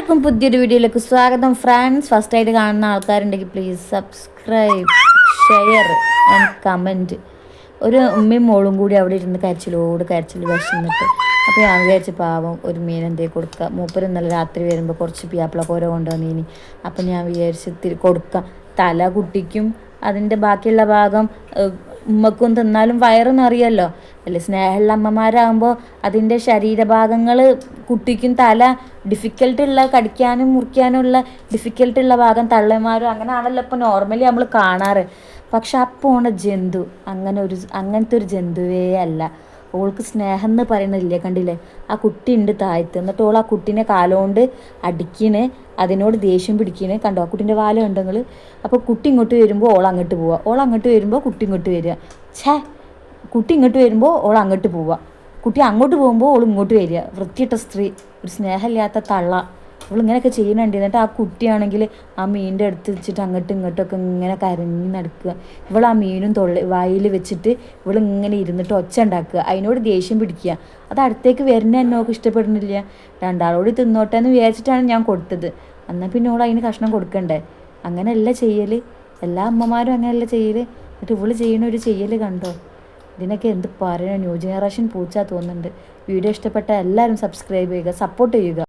എല്ലാവർക്കും പുതിയൊരു വീഡിയോയിലേക്ക് സ്വാഗതം ഫ്രണ്ട്സ്. ഫസ്റ്റായിട്ട് കാണുന്ന ആൾക്കാരുണ്ടെങ്കിൽ please subscribe, share and comment. ഒരു ഉമ്മയും മോളും കൂടി അവിടെ ഇരുന്ന് കരച്ചിൽ വിഷമിട്ട്. അപ്പോൾ ഞാൻ വിചാരിച്ച് പാവം ഒരു മീൻ എന്തേ കൊടുക്കുക. മൂപ്പര് ഇന്നലെ രാത്രി വരുമ്പോൾ കുറച്ച് പിയാപ്പിളക്കോര കൊണ്ടുവന്നീനി. അപ്പം ഞാൻ വിചാരിച്ച് കൊടുക്കാം. തല കുട്ടിക്കും അതിൻ്റെ ബാക്കിയുള്ള ഭാഗം ഉമ്മക്കും തിന്നാലും വയറെന്നറിയല്ലോ അല്ലേ. സ്നേഹമുള്ള അമ്മമാരാകുമ്പോൾ അതിൻ്റെ ശരീരഭാഗങ്ങൾ കുട്ടിക്കും തല ഡിഫിക്കൽട്ടുള്ള കടിക്കാനും മുറിക്കാനുമുള്ള ഡിഫിക്കൽട്ടുള്ള ഭാഗം തള്ളമാരും അങ്ങനെയാണല്ലോ ഇപ്പോൾ നോർമലി നമ്മൾ കാണാറ്. പക്ഷെ അപ്പോൾ ജന്തു അങ്ങനത്തെ ഒരു ജന്തുവേ അല്ല. ഓൾക്ക് സ്നേഹം എന്ന് പറയണില്ലേ, കണ്ടില്ലേ ആ കുട്ടി ഉണ്ട് താഴത്ത്. എന്നിട്ട് ഓൾ ആ കുട്ടീനെ കാലുകൊണ്ട് അടിക്കണ്, അതിനോട് ദേഷ്യം പിടിക്കണ്. കണ്ടോ ആ കുട്ടീൻ്റെ വാല ഉണ്ടെങ്കിൽ. അപ്പോൾ കുട്ടി ഇങ്ങോട്ട് വരുമ്പോൾ ഓൾ അങ്ങോട്ട് പോവുക, ഓൾ അങ്ങോട്ട് വരുമ്പോൾ കുട്ടി ഇങ്ങോട്ട് വരിക. കുട്ടി ഇങ്ങോട്ട് വരുമ്പോൾ ഓൾ അങ്ങോട്ട് പോവുക, കുട്ടി അങ്ങോട്ട് പോകുമ്പോൾ ഓൾ ഇങ്ങോട്ട് വരിക. വൃത്തിയിട്ട സ്ത്രീ, ഒരു സ്നേഹമില്ലാത്ത തള്ള. ഇവളിങ്ങനെയൊക്കെ ചെയ്യുന്നുണ്ട്. എന്നിട്ട് ആ കുട്ടിയാണെങ്കിൽ ആ മീനിൻ്റെ അടുത്ത് വെച്ചിട്ട് അങ്ങോട്ടും ഇങ്ങോട്ടൊക്കെ ഇങ്ങനെ കരഞ്ഞ് നടക്കുക. ഇവൾ ആ മീനും വായിൽ വെച്ചിട്ട് ഇവളിങ്ങനെ ഇരുന്നിട്ട് ഒച്ച ഉണ്ടാക്കുക, അതിനോട് ദേഷ്യം പിടിക്കുക. അത് അടുത്തേക്ക് വരുന്ന എന്നോക്ക് ഇഷ്ടപ്പെടുന്നില്ല. രണ്ടാളോട് തിന്നോട്ടെ എന്ന് വിചാരിച്ചിട്ടാണ് ഞാൻ കൊടുത്തത്. എന്നാൽ പിന്നെ ഓൾ അതിന് കഷ്ണം കൊടുക്കണ്ടേ? അങ്ങനെയല്ല ചെയ്യൽ, എല്ലാ അമ്മമാരും അങ്ങനെയല്ല ചെയ്യൽ. എന്നിട്ട് ഇവള് ചെയ്യണ ഒരു ചെയ്യൽ കണ്ടോ? ഇതിനൊക്കെ എന്ത് പറയണം. ന്യൂ ജനറേഷൻ പൂച്ചാ തോന്നുന്നുണ്ട്. വീഡിയോ ഇഷ്ടപ്പെട്ട എല്ലാവരും സബ്സ്ക്രൈബ് ചെയ്യുക, സപ്പോർട്ട് ചെയ്യുക.